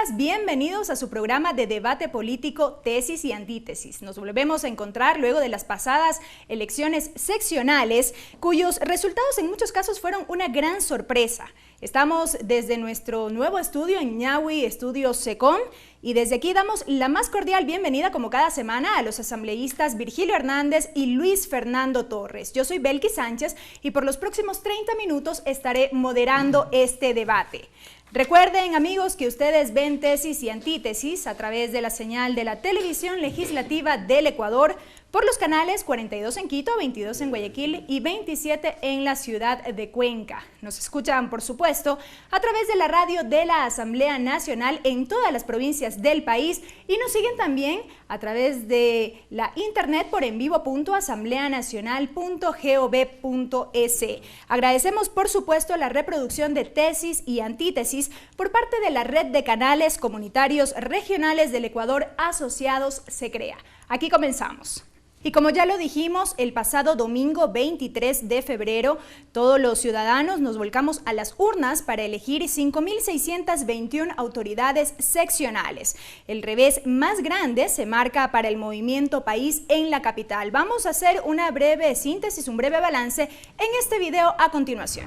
días, bienvenidos a su programa de debate político Tesis y Antítesis. Nos volvemos a encontrar luego de las pasadas elecciones seccionales, cuyos resultados en muchos casos fueron una gran sorpresa. Estamos desde nuestro nuevo estudio en Ñahui, Estudio Secom, y desde aquí damos la más cordial bienvenida como cada semana a los asambleístas Virgilio Hernández y Luis Fernando Torres. Yo soy Belkis Sánchez y por los próximos 30 minutos estaré moderando este debate. Recuerden, amigos, que ustedes ven Tesis y Antítesis a través de la señal de la Televisión Legislativa del Ecuador por los canales 42 en Quito, 22 en Guayaquil y 27 en la ciudad de Cuenca. Nos escuchan, por supuesto, a través de la radio de la Asamblea Nacional en todas las provincias del país y nos siguen también a través de la internet por envivo.asambleanacional.gov.es. Agradecemos, por supuesto, la reproducción de Tesis y Antítesis por parte de la red de canales comunitarios regionales del Ecuador asociados SECREA. Aquí comenzamos. Y como ya lo dijimos, el pasado domingo 23 de febrero, todos los ciudadanos nos volcamos a las urnas para elegir 5.621 autoridades seccionales. El revés más grande se marca para el Movimiento País en la capital. Vamos a hacer una breve síntesis, un breve balance en este video a continuación.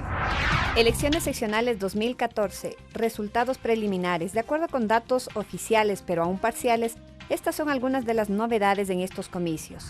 Elecciones seccionales 2014, resultados preliminares. De acuerdo con datos oficiales, pero aún parciales, estas son algunas de las novedades en estos comicios.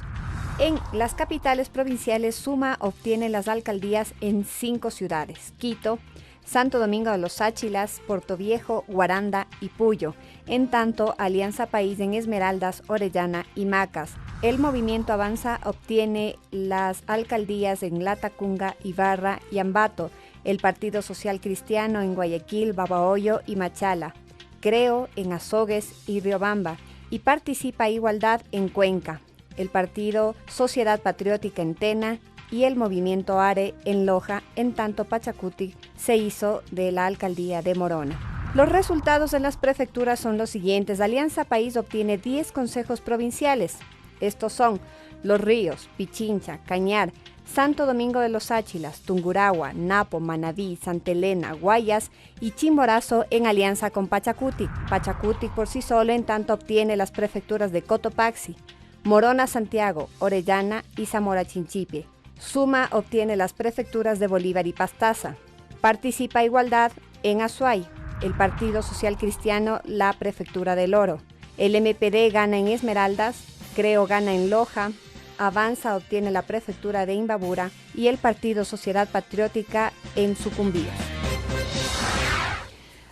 En las capitales provinciales, Suma obtiene las alcaldías en 5 ciudades: Quito, Santo Domingo de los Áchilas, Portoviejo, Guaranda y Puyo. En tanto, Alianza País en Esmeraldas, Orellana y Macas. El Movimiento Avanza obtiene las alcaldías en Latacunga, Ibarra y Ambato. El Partido Social Cristiano en Guayaquil, Babahoyo y Machala. Creo en Azogues y Riobamba. Y Participa Igualdad en Cuenca, el Partido Sociedad Patriótica en Tena y el Movimiento ARE en Loja. En tanto, Pachacuti se hizo de la alcaldía de Morona. Los resultados en las prefecturas son los siguientes. Alianza País obtiene 10 consejos provinciales. Estos son Los Ríos, Pichincha, Cañar, Santo Domingo de los Áchilas, Tungurahua, Napo, Manabí, Santa Elena, Guayas y Chimborazo en alianza con Pachacutic. Pachacutic por sí solo en tanto obtiene las prefecturas de Cotopaxi, Morona, Santiago, Orellana y Zamora Chinchipe. Suma obtiene las prefecturas de Bolívar y Pastaza. Participa Igualdad en Azuay, el Partido Social Cristiano la prefectura del Oro. El MPD gana en Esmeraldas, Creo gana en Loja, Avanza obtiene la prefectura de Imbabura y el Partido Sociedad Patriótica en Sucumbíos.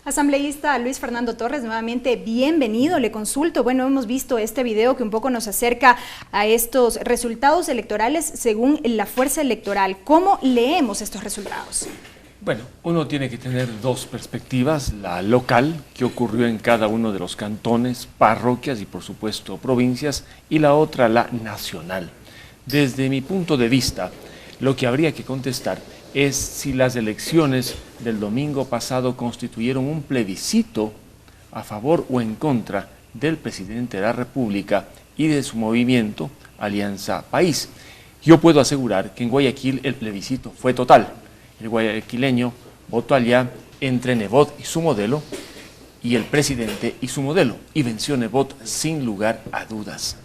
Asambleísta Luis Fernando Torres, nuevamente bienvenido, le consulto. Bueno, hemos visto este video que un poco nos acerca a estos resultados electorales según la fuerza electoral. ¿Cómo leemos estos resultados? Bueno, uno tiene que tener dos perspectivas, la local, que ocurrió en cada uno de los cantones, parroquias y por supuesto provincias, y la otra, la nacional. Desde mi punto de vista, lo que habría que contestar es si las elecciones del domingo pasado constituyeron un plebiscito a favor o en contra del presidente de la República y de su movimiento Alianza País. Yo puedo asegurar que en Guayaquil el plebiscito fue total. El guayaquileño votó allá entre Nebot y su modelo y el presidente y su modelo, y venció Nebot sin lugar a dudas.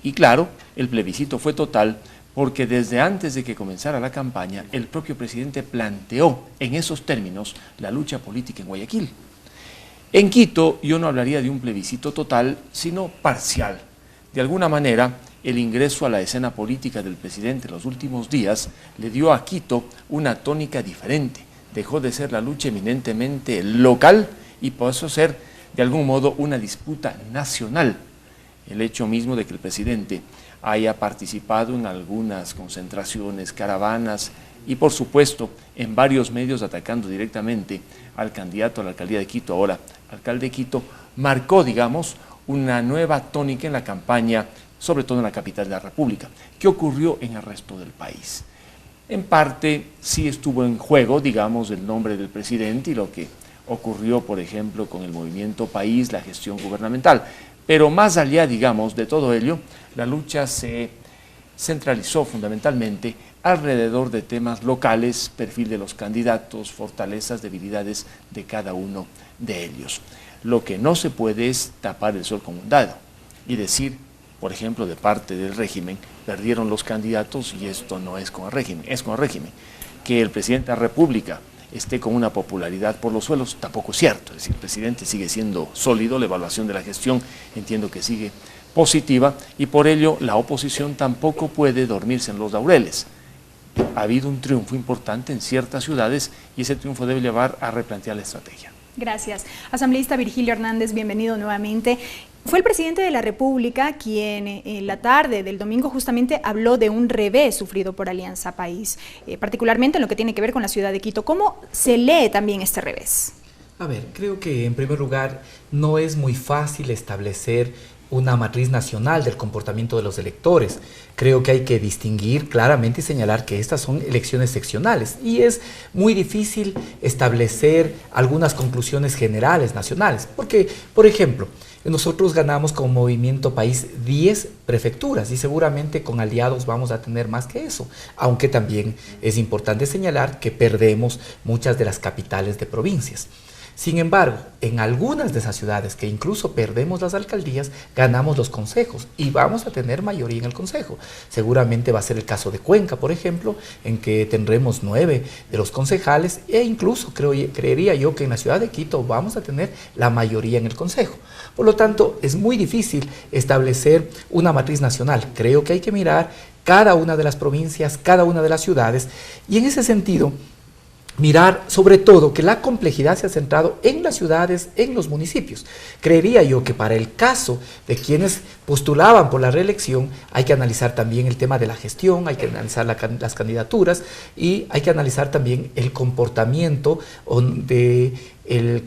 Y claro, el plebiscito fue total porque desde antes de que comenzara la campaña, el propio presidente planteó en esos términos la lucha política en Guayaquil. En Quito yo no hablaría de un plebiscito total, sino parcial. De alguna manera, el ingreso a la escena política del presidente en los últimos días le dio a Quito una tónica diferente. Dejó de ser la lucha eminentemente local y pasó a ser, de algún modo, una disputa nacional. El hecho mismo de que el presidente haya participado en algunas concentraciones, caravanas y, por supuesto, en varios medios atacando directamente al candidato a la alcaldía de Quito, ahora alcalde de Quito, marcó, digamos, una nueva tónica en la campaña, sobre todo en la capital de la República. ¿Qué ocurrió en el resto del país? En parte sí estuvo en juego, digamos, el nombre del presidente y lo que ocurrió, por ejemplo, con el Movimiento País, la gestión gubernamental. Pero más allá, digamos, de todo ello, la lucha se centralizó fundamentalmente alrededor de temas locales, perfil de los candidatos, fortalezas, debilidades de cada uno de ellos. Lo que no se puede es tapar el sol con un dedo y decir, por ejemplo, de parte del régimen, perdieron los candidatos y esto no es con el régimen, es con el régimen. Que el presidente de la República esté con una popularidad por los suelos, tampoco es cierto. Es decir, el presidente sigue siendo sólido, la evaluación de la gestión entiendo que sigue positiva y por ello la oposición tampoco puede dormirse en los laureles. Ha habido un triunfo importante en ciertas ciudades y ese triunfo debe llevar a replantear la estrategia. Gracias. Asambleísta Virgilio Hernández, bienvenido nuevamente. Fue el presidente de la República quien en la tarde del domingo justamente habló de un revés sufrido por Alianza País, particularmente en lo que tiene que ver con la ciudad de Quito. ¿Cómo se lee también este revés? A ver, creo que en primer lugar no es muy fácil establecer una matriz nacional del comportamiento de los electores. Creo que hay que distinguir claramente y señalar que estas son elecciones seccionales y es muy difícil establecer algunas conclusiones generales nacionales, porque, por ejemplo, nosotros ganamos como Movimiento País 10 prefecturas y seguramente con aliados vamos a tener más que eso, aunque también es importante señalar que perdemos muchas de las capitales de provincias. Sin embargo, en algunas de esas ciudades que incluso perdemos las alcaldías, ganamos los consejos y vamos a tener mayoría en el consejo. Seguramente va a ser el caso de Cuenca, por ejemplo, en que tendremos 9 de los concejales e incluso creería yo que en la ciudad de Quito vamos a tener la mayoría en el consejo. Por lo tanto, es muy difícil establecer una matriz nacional. Creo que hay que mirar cada una de las provincias, cada una de las ciudades y en ese sentido, mirar sobre todo que la complejidad se ha centrado en las ciudades, en los municipios. Creería yo que para el caso de quienes postulaban por la reelección hay que analizar también el tema de la gestión, hay que analizar las candidaturas y hay que analizar también el comportamiento de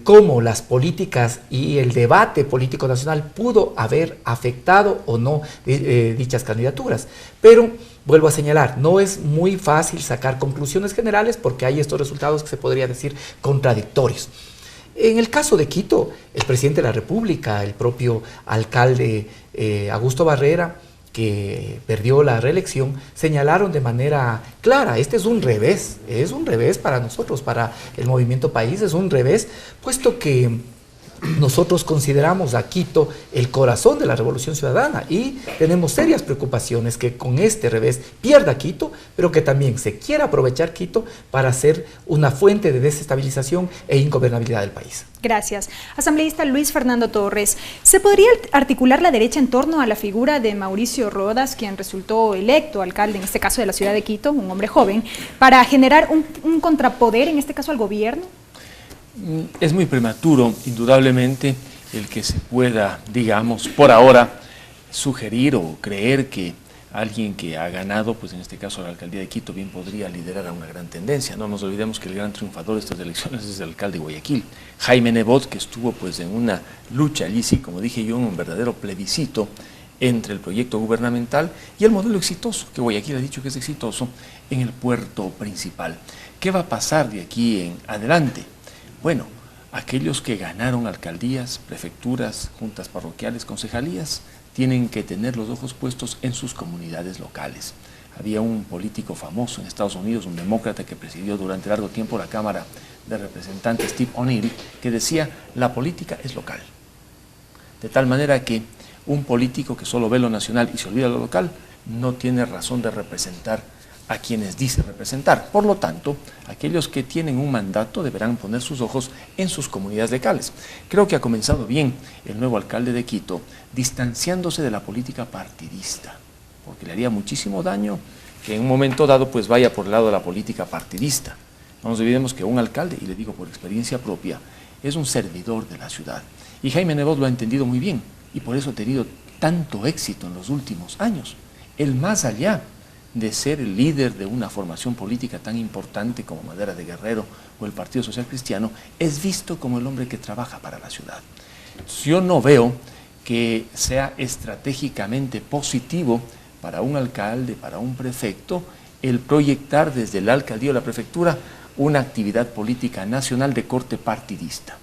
cómo las políticas y el debate político nacional pudo haber afectado o no dichas candidaturas. Pero vuelvo a señalar, no es muy fácil sacar conclusiones generales porque hay estos resultados que se podría decir contradictorios. En el caso de Quito, el presidente de la República, el propio alcalde Augusto Barrera, que perdió la reelección, señalaron de manera clara, este es un revés para nosotros, para el Movimiento País, es un revés, puesto que nosotros consideramos a Quito el corazón de la Revolución Ciudadana y tenemos serias preocupaciones que con este revés pierda Quito, pero que también se quiera aprovechar Quito para ser una fuente de desestabilización e ingobernabilidad del país. Gracias. Asambleísta Luis Fernando Torres, ¿se podría articular la derecha en torno a la figura de Mauricio Rodas, quien resultó electo alcalde, en este caso de la ciudad de Quito, un hombre joven, para generar un contrapoder, en este caso al gobierno? Es muy prematuro, indudablemente, el que se pueda, digamos, por ahora, sugerir o creer que alguien que ha ganado, pues en este caso la alcaldía de Quito, bien podría liderar a una gran tendencia. No nos olvidemos que el gran triunfador de estas elecciones es el alcalde de Guayaquil, Jaime Nebot, que estuvo pues en una lucha allí, sí, como dije yo, en un verdadero plebiscito entre el proyecto gubernamental y el modelo exitoso, que Guayaquil ha dicho que es exitoso, en el puerto principal. ¿Qué va a pasar de aquí en adelante? Bueno, aquellos que ganaron alcaldías, prefecturas, juntas parroquiales, concejalías, tienen que tener los ojos puestos en sus comunidades locales. Había un político famoso en Estados Unidos, un demócrata que presidió durante largo tiempo la Cámara de Representantes, Steve O'Neill, que decía, la política es local. De tal manera que un político que solo ve lo nacional y se olvida lo local, no tiene razón de representar a quienes dice representar. Por lo tanto, aquellos que tienen un mandato deberán poner sus ojos en sus comunidades locales. Creo que ha comenzado bien el nuevo alcalde de Quito, distanciándose de la política partidista, porque le haría muchísimo daño que en un momento dado pues vaya por el lado de la política partidista. No nos olvidemos que un alcalde, y le digo por experiencia propia, es un servidor de la ciudad. Y Jaime Nebot lo ha entendido muy bien, y por eso ha tenido tanto éxito en los últimos años. El más allá de ser el líder de una formación política tan importante como Madera de Guerrero o el Partido Social Cristiano, es visto como el hombre que trabaja para la ciudad. Yo no veo que sea estratégicamente positivo para un alcalde, para un prefecto, el proyectar desde la alcaldía o la prefectura una actividad política nacional de corte partidista.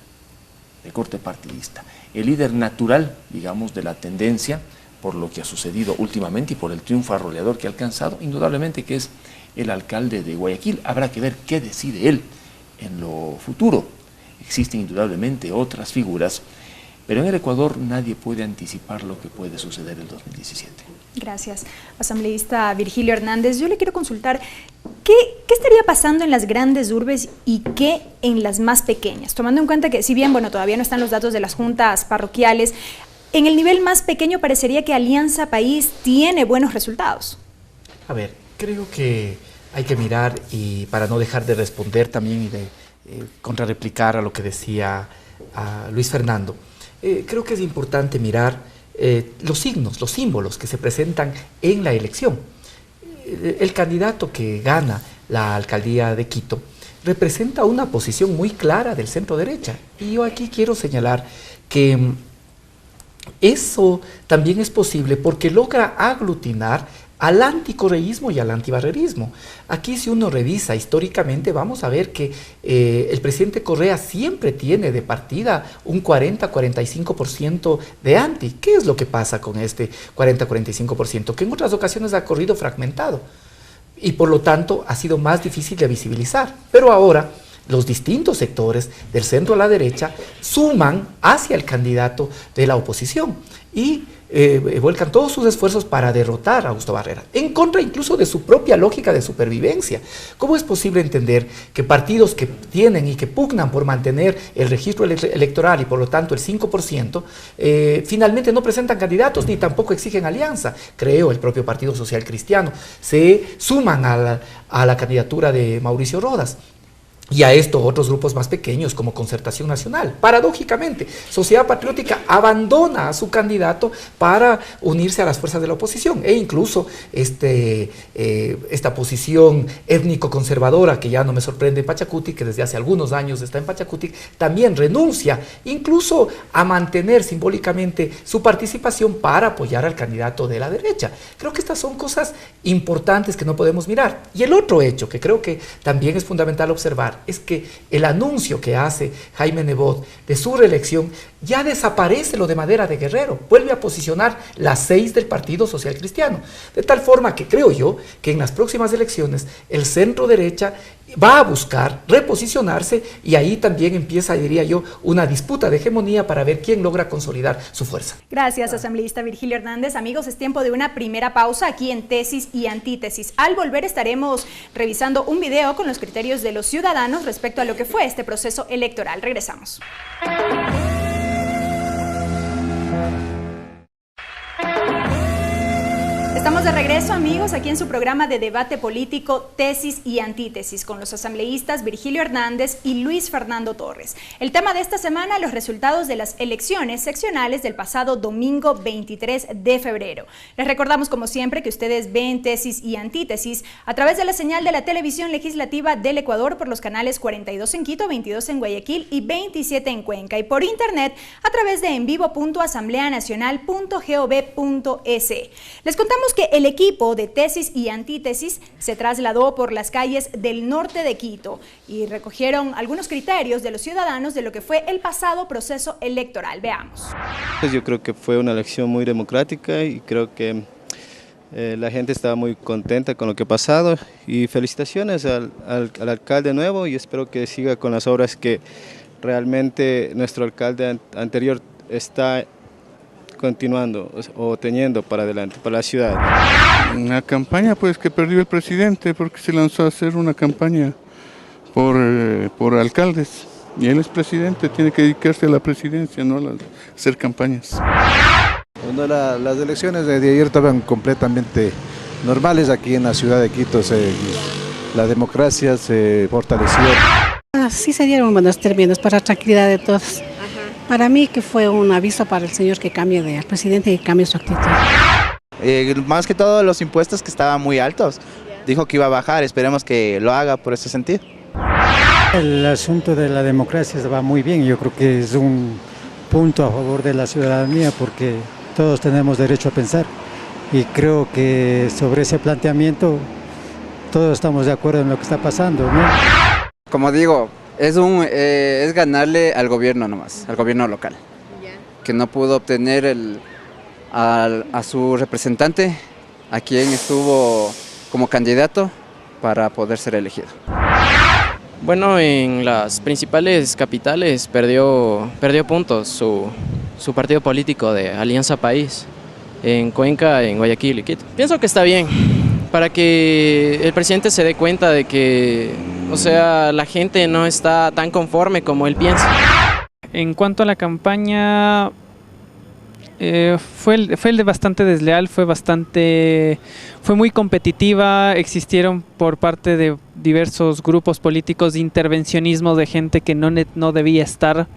El líder natural, digamos, de la tendencia, por lo que ha sucedido últimamente y por el triunfo arrollador que ha alcanzado, indudablemente que es el alcalde de Guayaquil. Habrá que ver qué decide él en lo futuro. existen indudablemente otras figuras, pero en el Ecuador nadie puede anticipar lo que puede suceder en 2017. Gracias. Asambleísta Virgilio Hernández, yo le quiero consultar, ¿qué estaría pasando en las grandes urbes y qué en las más pequeñas? Tomando en cuenta que, si bien, bueno, todavía no están los datos de las juntas parroquiales, en el nivel más pequeño parecería que Alianza País tiene buenos resultados. A ver, creo que hay que mirar, y para no dejar de responder también y de contrarreplicar a lo que decía Luis Fernando, creo que es importante mirar los signos, los símbolos que se presentan en la elección. El candidato que gana la alcaldía de Quito representa una posición muy clara del centro derecha. Y yo aquí quiero señalar que eso también es posible porque logra aglutinar al anticorreísmo y al antibarrerismo. Aquí, si uno revisa históricamente, vamos a ver que el presidente Correa siempre tiene de partida un 40-45% de anti. ¿Qué es lo que pasa con este 40-45%? Que en otras ocasiones ha corrido fragmentado y por lo tanto ha sido más difícil de visibilizar. Pero ahora los distintos sectores del centro a la derecha suman hacia el candidato de la oposición y vuelcan todos sus esfuerzos para derrotar a Augusto Barrera, en contra incluso de su propia lógica de supervivencia. ¿Cómo es posible entender que partidos que tienen y que pugnan por mantener el registro electoral y por lo tanto el 5%, finalmente no presentan candidatos ni tampoco exigen alianza? Creo el propio Partido Social Cristiano se suman a la candidatura de Mauricio Rodas. Y a esto otros grupos más pequeños como Concertación Nacional. Paradójicamente, Sociedad Patriótica abandona a su candidato para unirse a las fuerzas de la oposición, e incluso esta posición étnico-conservadora, que ya no me sorprende en Pachacuti, que desde hace algunos años está en Pachacuti, también renuncia incluso a mantener simbólicamente su participación para apoyar al candidato de la derecha. Creo que estas son cosas importantes que no podemos mirar. Y el otro hecho que creo que también es fundamental observar es que el anuncio que hace Jaime Nebot de su reelección ya desaparece lo de Madera de Guerrero, vuelve a posicionar las 6 del Partido Social Cristiano, de tal forma que creo yo que en las próximas elecciones el centro derecha va a buscar reposicionarse y ahí también empieza, diría yo, una disputa de hegemonía para ver quién logra consolidar su fuerza. Gracias, asambleísta Virgilio Hernández. Amigos, es tiempo de una primera pausa aquí en Tesis y Antítesis. Al volver estaremos revisando un video con los criterios de los ciudadanos respecto a lo que fue este proceso electoral. Regresamos. Estamos de regreso, amigos, aquí en su programa de debate político Tesis y Antítesis con los asambleístas Virgilio Hernández y Luis Fernando Torres. El tema de esta semana, los resultados de las elecciones seccionales del pasado domingo 23 de febrero. Les recordamos, como siempre, que ustedes ven Tesis y Antítesis a través de la señal de la televisión legislativa del Ecuador por los canales 42 en Quito, 22 en Guayaquil y 27 en Cuenca, y por internet a través de envivo.asambleanacional.gov.es. Les contamos que el equipo de Tesis y Antítesis se trasladó por las calles del norte de Quito y recogieron algunos criterios de los ciudadanos de lo que fue el pasado proceso electoral. Veamos. Yo creo que fue una elección muy democrática y creo que la gente estaba muy contenta con lo que ha pasado, y felicitaciones al alcalde nuevo, y espero que siga con las obras que realmente nuestro alcalde anterior está continuando o teniendo para adelante, para la ciudad. Una campaña pues que perdió el presidente porque se lanzó a hacer una campaña por alcaldes, y él es presidente, tiene que dedicarse a la presidencia, no a hacer campañas. Bueno, las elecciones de ayer estaban completamente normales aquí en la ciudad de Quito, la democracia se fortaleció. Sí se dieron buenos términos para la tranquilidad de todos. Para mí que fue un aviso para el señor que cambie al presidente y que cambie su actitud. Más que todo los impuestos que estaban muy altos. Dijo que iba a bajar, esperemos que lo haga por ese sentido. El asunto de la democracia va muy bien, yo creo que es un punto a favor de la ciudadanía porque todos tenemos derecho a pensar, y creo que sobre ese planteamiento todos estamos de acuerdo en lo que está pasando, ¿no? Como digo, es ganarle al gobierno nomás, al gobierno local, que no pudo obtener a su representante, a quien estuvo como candidato para poder ser elegido. Bueno, en las principales capitales perdió puntos su partido político de Alianza País, en Cuenca, en Guayaquil y Quito. Pienso que está bien, para que el presidente se dé cuenta de que, o sea, la gente no está tan conforme como él piensa. En cuanto a la campaña, fue el de bastante desleal, fue muy competitiva, existieron por parte de diversos grupos políticos intervencionismo de gente que no debía estar,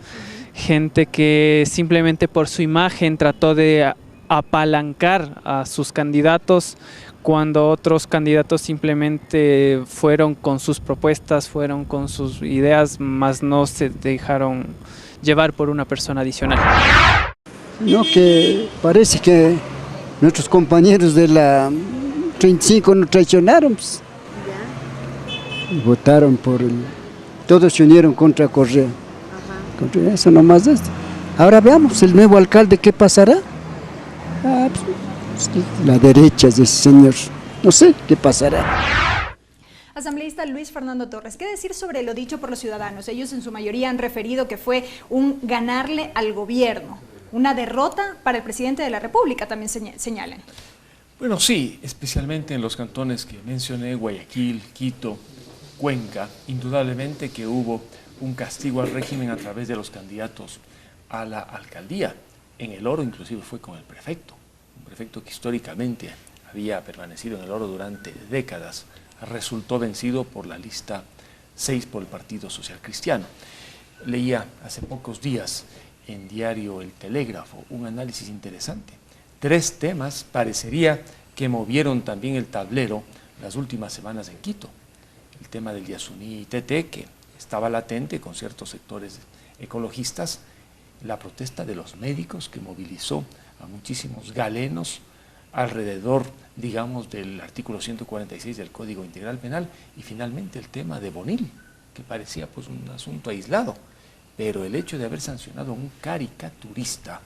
gente que simplemente por su imagen trató de apalancar a sus candidatos, cuando otros candidatos simplemente fueron con sus propuestas, fueron con sus ideas, más no se dejaron llevar por una persona adicional. No, que parece que nuestros compañeros de la 35 nos traicionaron, pues. Votaron por todos se unieron contra Correa. Contra eso nomás es. Ahora veamos el nuevo alcalde qué pasará. Pues, la derecha de ese señor, no sé qué pasará. Asambleísta Luis Fernando Torres, ¿qué decir sobre lo dicho por los ciudadanos? Ellos en su mayoría han referido que fue un ganarle al gobierno, una derrota para el presidente de la República, también señalan. Bueno, sí, especialmente en los cantones que mencioné, Guayaquil, Quito, Cuenca, indudablemente que hubo un castigo al régimen a través de los candidatos a la alcaldía. En El Oro inclusive fue con el prefecto, un prefecto que históricamente había permanecido en El Oro durante décadas, resultó vencido por la lista 6 por el Partido Social Cristiano. Leía hace pocos días en diario El Telégrafo un análisis interesante. 3 temas parecería que movieron también el tablero las últimas semanas en Quito. El tema del Yasuní y TT, que estaba latente con ciertos sectores ecologistas, la protesta de los médicos que movilizó a muchísimos galenos alrededor, digamos, del artículo 146 del Código Integral Penal, y finalmente el tema de Bonil, que parecía pues un asunto aislado, pero el hecho de haber sancionado a un caricaturista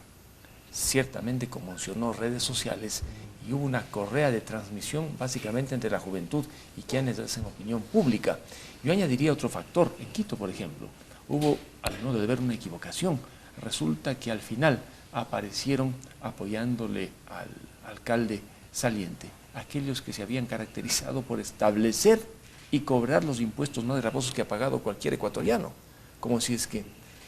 ciertamente conmocionó redes sociales y hubo una correa de transmisión básicamente entre la juventud y quienes hacen opinión pública. Yo añadiría otro factor. En Quito, por ejemplo, hubo, al modo de ver, una equivocación. Resulta que al final aparecieron apoyándole al alcalde saliente aquellos que se habían caracterizado por establecer y cobrar los impuestos no gravosos que ha pagado cualquier ecuatoriano, como si es que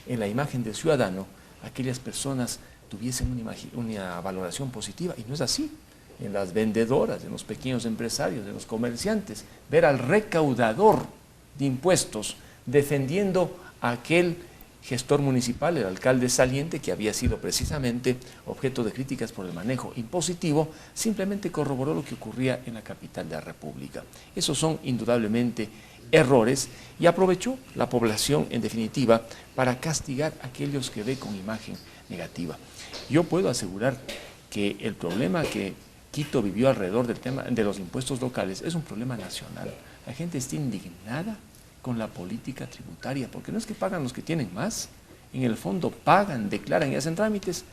en la imagen del ciudadano aquellas personas tuviesen una valoración positiva, y no es así. En las vendedoras, en los pequeños empresarios, en los comerciantes, ver al recaudador de impuestos defendiendo a aquel gestor municipal, el alcalde saliente, que había sido precisamente objeto de críticas por el manejo impositivo, simplemente corroboró lo que ocurría en la capital de la República. Esos son indudablemente errores, y aprovechó la población, en definitiva, para castigar a aquellos que ve con imagen negativa. Yo puedo asegurar que el problema que Quito vivió alrededor del tema de los impuestos locales es un problema nacional. La gente está indignada con la política tributaria, porque no es que pagan los que tienen más, en el fondo pagan, declaran y hacen trámites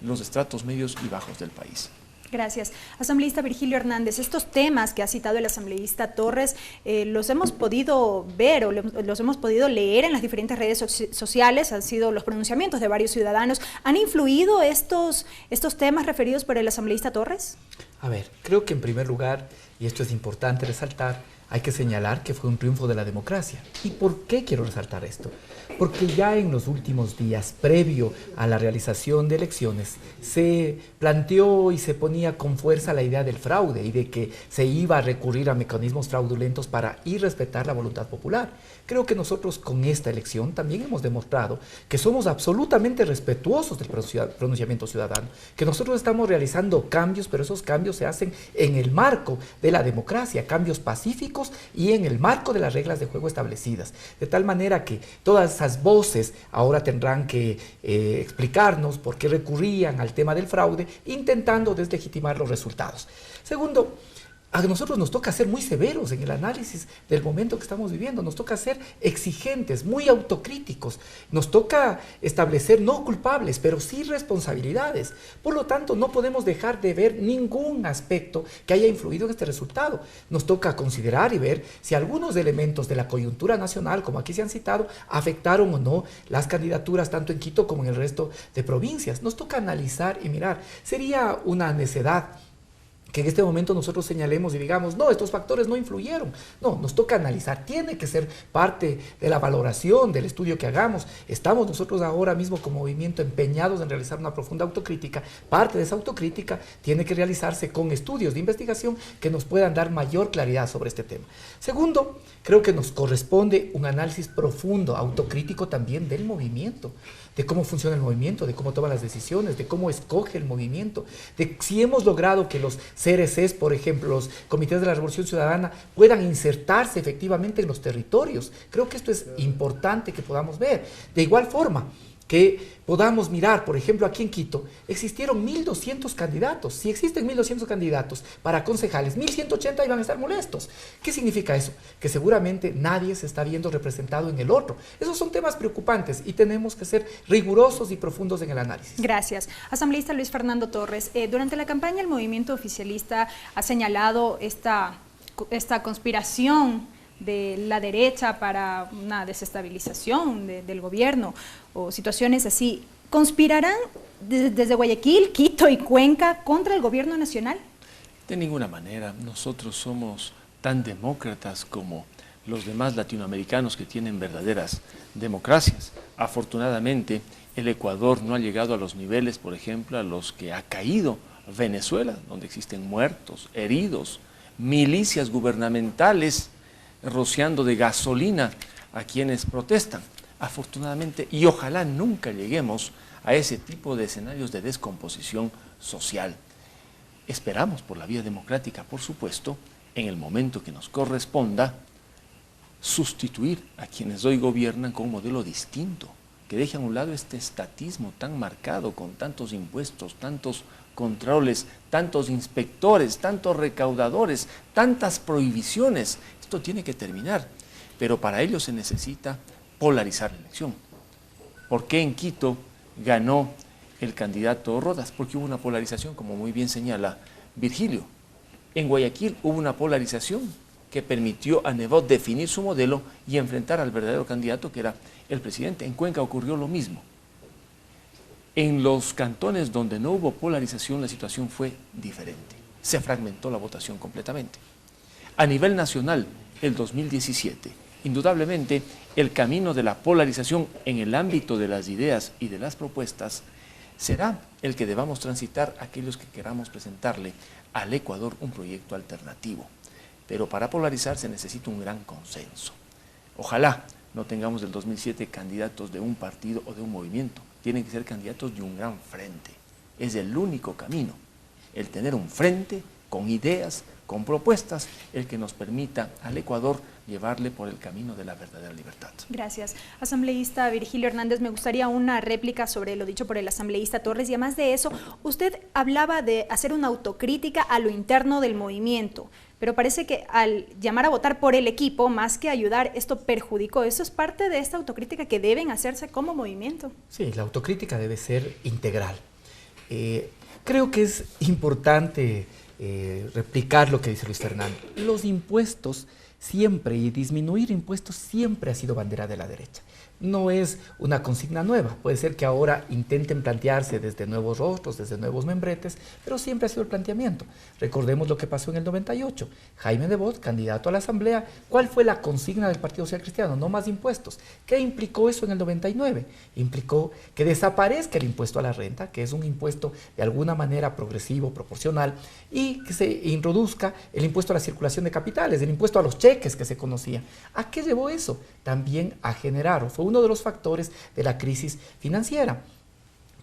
los estratos medios y bajos del país. Gracias. Asambleísta Virgilio Hernández, estos temas que ha citado el asambleísta Torres, los hemos podido ver o los hemos podido leer en las diferentes redes sociales, han sido los pronunciamientos de varios ciudadanos. ¿Han influido estos temas referidos por el asambleísta Torres? A ver, creo que en primer lugar, y esto es importante resaltar, hay que señalar que fue un triunfo de la democracia. ¿Y por qué quiero resaltar esto? Porque ya en los últimos días, previo a la realización de elecciones, se planteó y se ponía con fuerza la idea del fraude y de que se iba a recurrir a mecanismos fraudulentos para irrespetar la voluntad popular. Creo que nosotros con esta elección también hemos demostrado que somos absolutamente respetuosos del pronunciamiento ciudadano, que nosotros estamos realizando cambios, pero esos cambios se hacen en el marco de la democracia, cambios pacíficos y en el marco de las reglas de juego establecidas. De tal manera que todas esas voces ahora tendrán que explicarnos por qué recurrían al tema del fraude, intentando deslegitimar los resultados. Segundo, A nosotros nos toca ser muy severos en el análisis del momento que estamos viviendo, nos toca ser exigentes, muy autocríticos, nos toca establecer no culpables, pero sí responsabilidades. Por lo tanto, no podemos dejar de ver ningún aspecto que haya influido en este resultado. Nos toca considerar y ver si algunos elementos de la coyuntura nacional, como aquí se han citado, afectaron o no las candidaturas tanto en Quito como en el resto de provincias. Nos toca analizar y mirar. Sería una necedad que en este momento nosotros señalemos y digamos, no, estos factores no influyeron. No, nos toca analizar, tiene que ser parte de la valoración, del estudio que hagamos. Estamos nosotros ahora mismo como movimiento empeñados en realizar una profunda autocrítica. Parte de esa autocrítica tiene que realizarse con estudios de investigación que nos puedan dar mayor claridad sobre este tema. Segundo, creo que nos corresponde un análisis profundo, autocrítico también del movimiento, de cómo funciona el movimiento, de cómo toma las decisiones, de cómo escoge el movimiento, de si hemos logrado que los CRCs, por ejemplo, los comités de la Revolución Ciudadana, puedan insertarse efectivamente en los territorios. Creo que esto es importante que podamos ver. De igual forma, que podamos mirar, por ejemplo, aquí en Quito, existieron 1.200 candidatos. Si existen 1.200 candidatos para concejales, 1.180 iban a estar molestos. ¿Qué significa eso? Que seguramente nadie se está viendo representado en el otro. Esos son temas preocupantes y tenemos que ser rigurosos y profundos en el análisis. Gracias. Asambleísta Luis Fernando Torres, durante la campaña el movimiento oficialista ha señalado esta conspiración de la derecha para una desestabilización del gobierno o situaciones así. ¿Conspirarán desde Guayaquil, Quito y Cuenca contra el gobierno nacional? De ninguna manera. Nosotros somos tan demócratas como los demás latinoamericanos que tienen verdaderas democracias. Afortunadamente, el Ecuador no ha llegado a los niveles, por ejemplo, a los que ha caído Venezuela, donde existen muertos, heridos, milicias gubernamentales rociando de gasolina a quienes protestan. Afortunadamente, y ojalá nunca lleguemos a ese tipo de escenarios de descomposición social. Esperamos por la vía democrática, por supuesto, en el momento que nos corresponda, sustituir a quienes hoy gobiernan con un modelo distinto, que deje a un lado este estatismo tan marcado, con tantos impuestos, tantos controles, tantos inspectores, tantos recaudadores, tantas prohibiciones. Esto tiene que terminar, pero para ello se necesita polarizar la elección. ¿Por qué en Quito ganó el candidato Rodas? Porque hubo una polarización, como muy bien señala Virgilio. En Guayaquil hubo una polarización que permitió a Nebot definir su modelo y enfrentar al verdadero candidato, que era el presidente. En Cuenca ocurrió lo mismo. En los cantones donde no hubo polarización, la situación fue diferente. Se fragmentó la votación completamente. A nivel nacional, el 2017, indudablemente, el camino de la polarización en el ámbito de las ideas y de las propuestas será el que debamos transitar aquellos que queramos presentarle al Ecuador un proyecto alternativo. Pero para polarizar se necesita un gran consenso. Ojalá no tengamos del 2007 candidatos de un partido o de un movimiento. Tienen que ser candidatos de un gran frente. Es el único camino, el tener un frente con ideas, con propuestas, el que nos permita al Ecuador llevarle por el camino de la verdadera libertad. Gracias. Asambleísta Virgilio Hernández, me gustaría una réplica sobre lo dicho por el asambleísta Torres, y además de eso, usted hablaba de hacer una autocrítica a lo interno del movimiento, pero parece que al llamar a votar por el equipo, más que ayudar, esto perjudicó. ¿Eso es parte de esta autocrítica que deben hacerse como movimiento? Sí, la autocrítica debe ser integral. Creo que es importante replicar lo que dice Luis Fernando. Los impuestos siempre, y disminuir impuestos siempre ha sido bandera de la derecha. No es una consigna nueva, puede ser que ahora intenten plantearse desde nuevos rostros, desde nuevos membretes, pero siempre ha sido el planteamiento. Recordemos lo que pasó en el 98, Jaime Nebot, candidato a la Asamblea, ¿cuál fue la consigna del Partido Social Cristiano? No más impuestos. ¿Qué implicó eso en el 99? Implicó que desaparezca el impuesto a la renta, que es un impuesto de alguna manera progresivo, proporcional, y que se introduzca el impuesto a la circulación de capitales, el impuesto a los cheques que se conocía. ¿A qué llevó eso? También a generar, o fue uno de los factores de la crisis financiera,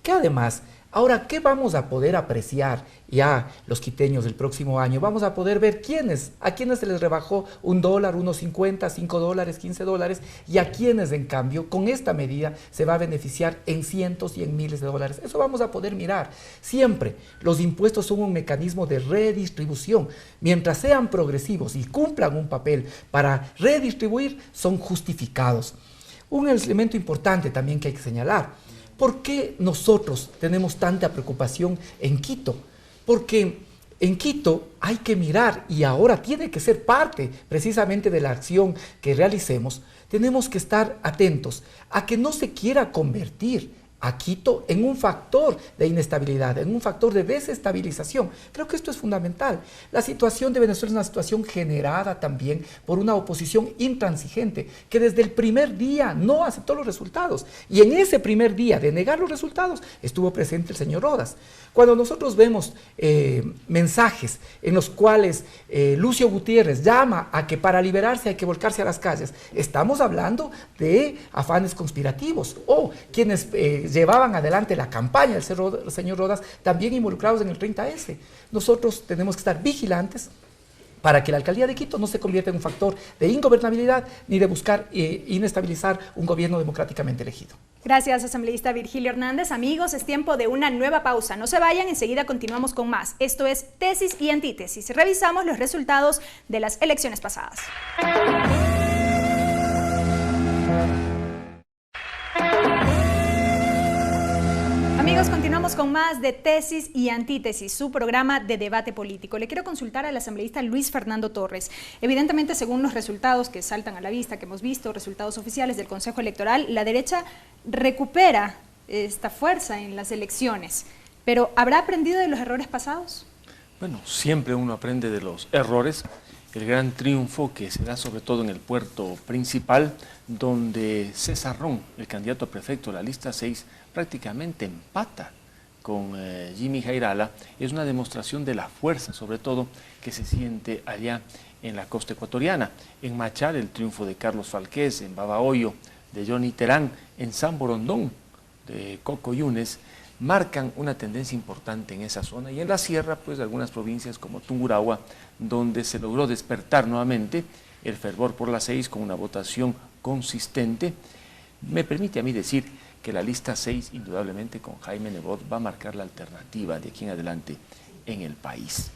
que además Ahora, ¿qué vamos a poder apreciar ya los quiteños del próximo año? Vamos a poder ver a quiénes se les rebajó $1, $1.50, $5, $15, y a quienes, en cambio, con esta medida se va a beneficiar en cientos y en miles de dólares. Eso vamos a poder mirar. Siempre los impuestos son un mecanismo de redistribución. Mientras sean progresivos y cumplan un papel para redistribuir, son justificados. Un elemento importante también que hay que señalar: ¿por qué nosotros tenemos tanta preocupación en Quito? Porque en Quito hay que mirar, y ahora tiene que ser parte precisamente de la acción que realicemos, tenemos que estar atentos a que no se quiera convertir a Quito en un factor de inestabilidad, en un factor de desestabilización. Creo que esto es fundamental. La situación de Venezuela es una situación generada también por una oposición intransigente que desde el primer día no aceptó los resultados, y en ese primer día de negar los resultados estuvo presente el señor Rodas. Cuando nosotros vemos mensajes en los cuales Lucio Gutiérrez llama a que para liberarse hay que volcarse a las calles, estamos hablando de afanes conspirativos, o quienes llevaban adelante la campaña del señor Rodas también involucrados en el 30S. Nosotros tenemos que estar vigilantes para que la alcaldía de Quito no se convierta en un factor de ingobernabilidad ni de buscar inestabilizar un gobierno democráticamente elegido. Gracias, asambleísta Virgilio Hernández. Amigos, es tiempo de una nueva pausa. No se vayan, enseguida continuamos con más. Esto es Tesis y Antítesis. Revisamos los resultados de las elecciones pasadas. Amigos, continuamos con más de Tesis y Antítesis, su programa de debate político. Le quiero consultar al asambleísta Luis Fernando Torres. Evidentemente, según los resultados que saltan a la vista, que hemos visto, resultados oficiales del Consejo Electoral, la derecha recupera esta fuerza en las elecciones. Pero, ¿habrá aprendido de los errores pasados? Bueno, siempre uno aprende de los errores. El gran triunfo que se da sobre todo en el puerto principal, donde César Ron, el candidato a prefecto de la lista 6, prácticamente empata con Jimmy Jairala, es una demostración de la fuerza, sobre todo, que se siente allá en la costa ecuatoriana. En Machar, el triunfo de Carlos Falqués, en Babahoyo, de Johnny Terán, en San Borondón, de Coco Yunes, marcan una tendencia importante en esa zona, y en la sierra, pues, algunas provincias como Tungurahua, donde se logró despertar nuevamente el fervor por la 6 con una votación consistente. Me permite a mí decir que la lista 6, indudablemente con Jaime Nebot, va a marcar la alternativa de aquí en adelante en el país.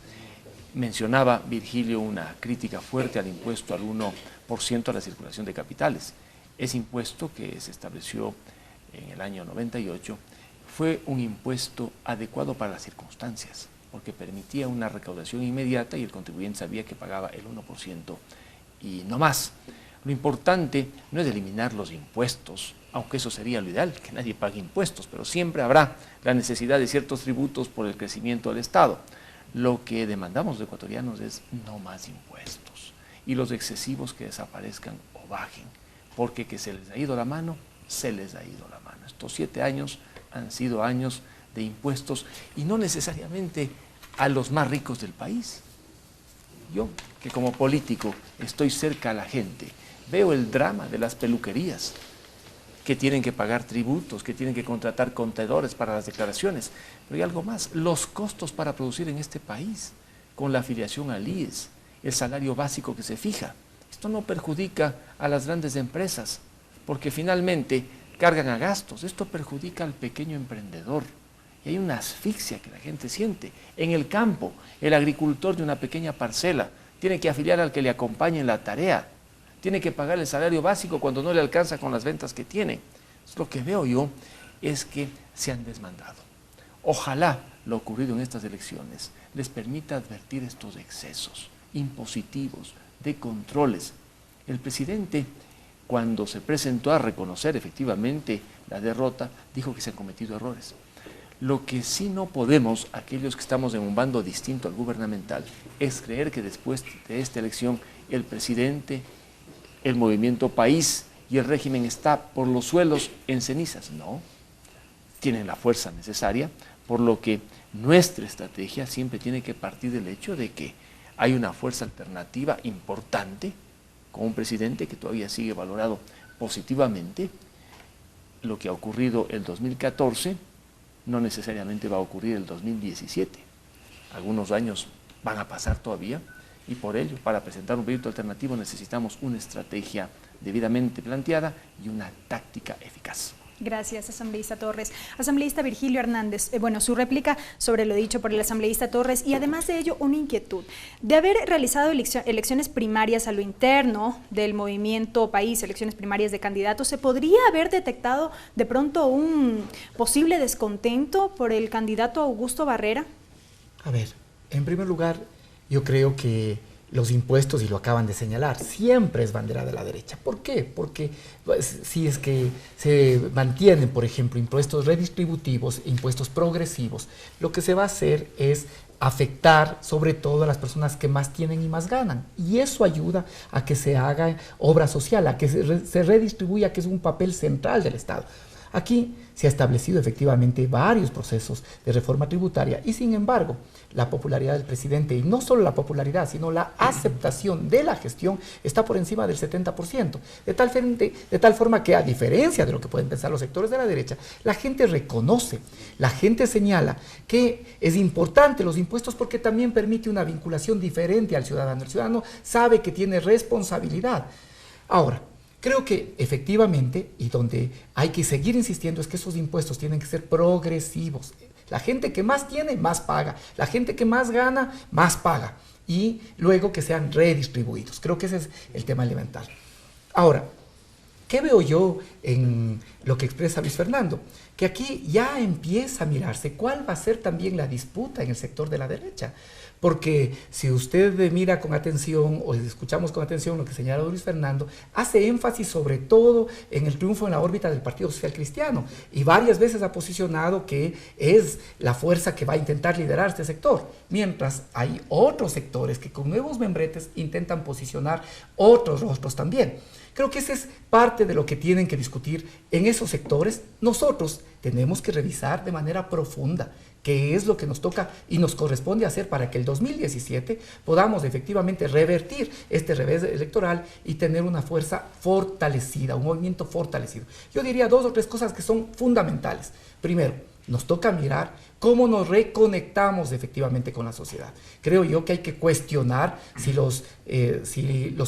Mencionaba Virgilio una crítica fuerte al impuesto al 1% a la circulación de capitales. Ese impuesto, que se estableció en el año 98, fue un impuesto adecuado para las circunstancias, porque permitía una recaudación inmediata y el contribuyente sabía que pagaba el 1% y no más. Lo importante no es eliminar los impuestos, aunque eso sería lo ideal, que nadie pague impuestos, pero siempre habrá la necesidad de ciertos tributos por el crecimiento del Estado. Lo que demandamos los ecuatorianos es no más impuestos, y los excesivos que desaparezcan o bajen, porque que se les ha ido la mano, se les ha ido la mano. Estos 7 años han sido años de impuestos, y no necesariamente a los más ricos del país. Yo, que como político estoy cerca a la gente, veo el drama de las peluquerías, que tienen que pagar tributos, que tienen que contratar contadores para las declaraciones, pero hay algo más: los costos para producir en este país, con la afiliación al IES, el salario básico que se fija. Esto no perjudica a las grandes empresas, porque finalmente cargan a gastos. Esto perjudica al pequeño emprendedor, y hay una asfixia que la gente siente. En el campo, el agricultor de una pequeña parcela tiene que afiliar al que le acompañe en la tarea, tiene que pagar el salario básico cuando no le alcanza con las ventas que tiene. Lo que veo yo es que se han desmandado. Ojalá lo ocurrido en estas elecciones les permita advertir estos excesos impositivos, de controles. El presidente, cuando se presentó a reconocer efectivamente la derrota, dijo que se han cometido errores. Lo que sí no podemos, aquellos que estamos en un bando distinto al gubernamental, es creer que después de esta elección el presidente, el movimiento país y el régimen está por los suelos en cenizas. No, tienen la fuerza necesaria, por lo que nuestra estrategia siempre tiene que partir del hecho de que hay una fuerza alternativa importante, con un presidente que todavía sigue valorado positivamente. Lo que ha ocurrido en 2014 no necesariamente va a ocurrir el 2017. Algunos años van a pasar todavía y por ello, para presentar un proyecto alternativo necesitamos una estrategia debidamente planteada y una táctica eficaz. Gracias, asambleísta Torres. Asambleísta Virgilio Hernández, su réplica sobre lo dicho por el asambleísta Torres y además de ello una inquietud. De haber realizado elecciones primarias a lo interno del movimiento país, elecciones primarias de candidatos, ¿se podría haber detectado de pronto un posible descontento por el candidato Augusto Barrera? A ver, en primer lugar, yo creo que los impuestos, y lo acaban de señalar, siempre es bandera de la derecha. ¿Por qué? Porque si es que se mantienen, por ejemplo, impuestos redistributivos, impuestos progresivos, lo que se va a hacer es afectar sobre todo a las personas que más tienen y más ganan. Y eso ayuda a que se haga obra social, a que se redistribuya, que es un papel central del Estado. Aquí se ha establecido efectivamente varios procesos de reforma tributaria y sin embargo la popularidad del presidente, y no solo la popularidad, sino la aceptación de la gestión está por encima del 70%, de tal forma que a diferencia de lo que pueden pensar los sectores de la derecha, la gente reconoce, la gente señala que es importante los impuestos porque también permite una vinculación diferente al ciudadano. El ciudadano sabe que tiene responsabilidad. Ahora, creo que efectivamente, y donde hay que seguir insistiendo, es que esos impuestos tienen que ser progresivos. La gente que más tiene, más paga. La gente que más gana, más paga. Y luego que sean redistribuidos. Creo que ese es el tema elemental. Ahora, ¿qué veo yo en lo que expresa Luis Fernando? Que aquí ya empieza a mirarse cuál va a ser también la disputa en el sector de la derecha. Porque si usted mira con atención o escuchamos con atención lo que señala Luis Fernando, hace énfasis sobre todo en el triunfo en la órbita del Partido Social Cristiano y varias veces ha posicionado que es la fuerza que va a intentar liderar este sector, mientras hay otros sectores que con nuevos membretes intentan posicionar otros rostros también. Creo que esa es parte de lo que tienen que discutir en esos sectores. Nosotros tenemos que revisar de manera profunda qué es lo que nos toca y nos corresponde hacer para que el 2017 podamos efectivamente revertir este revés electoral y tener una fuerza fortalecida, un movimiento fortalecido. Yo diría 2 o 3 cosas que son fundamentales. Primero, nos toca mirar cómo nos reconectamos efectivamente con la sociedad. Creo yo que hay que cuestionar si los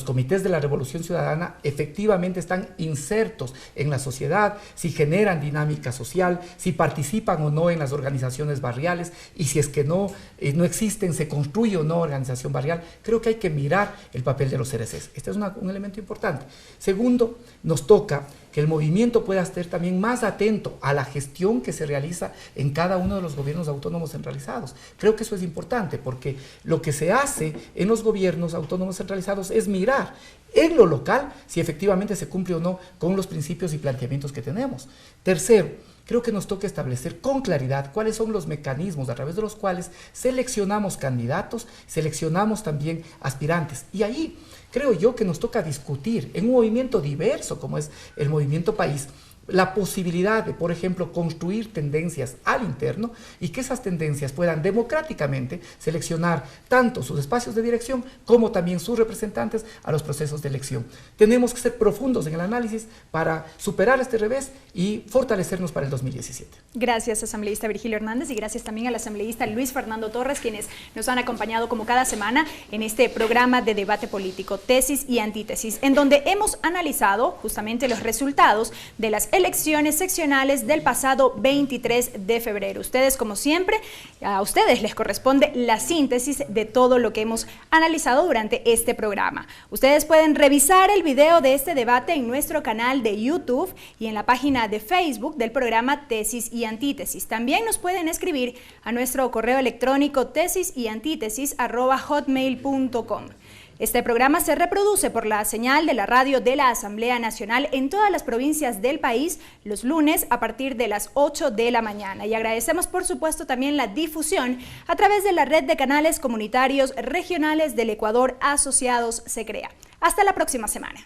comités de la Revolución Ciudadana efectivamente están insertos en la sociedad, si generan dinámica social, si participan o no en las organizaciones barriales y si es que no existen, se construye o no organización barrial. Creo que hay que mirar el papel de los CRCs. Este es un elemento importante. Segundo, nos toca que el movimiento pueda estar también más atento a la gestión que se realiza en cada uno de los gobiernos autónomos centralizados. Creo que eso es importante porque lo que se hace en los gobiernos autónomos centralizados es mirar en lo local si efectivamente se cumple o no con los principios y planteamientos que tenemos. Tercero, creo que nos toca establecer con claridad cuáles son los mecanismos a través de los cuales seleccionamos candidatos, seleccionamos también aspirantes. Y ahí creo yo que nos toca discutir en un movimiento diverso como es el movimiento país, la posibilidad de, por ejemplo, construir tendencias al interno y que esas tendencias puedan democráticamente seleccionar tanto sus espacios de dirección como también sus representantes a los procesos de elección. Tenemos que ser profundos en el análisis para superar este revés y fortalecernos para el 2017. Gracias, asambleísta Virgilio Hernández, y gracias también al asambleísta Luis Fernando Torres, quienes nos han acompañado como cada semana en este programa de debate político, tesis y antítesis, en donde hemos analizado justamente los resultados de las elecciones seccionales del pasado 23 de febrero. Ustedes, como siempre, a ustedes les corresponde la síntesis de todo lo que hemos analizado durante este programa. Ustedes pueden revisar el video de este debate en nuestro canal de YouTube y en la página de Facebook del programa Tesis y Antítesis. También nos pueden escribir a nuestro correo electrónico tesisantítesis@hotmail.com. Este programa se reproduce por la señal de la radio de la Asamblea Nacional en todas las provincias del país los lunes a partir de las 8 de la mañana. Y agradecemos, por supuesto, también la difusión a través de la red de canales comunitarios regionales del Ecuador asociados SECREA. Hasta la próxima semana.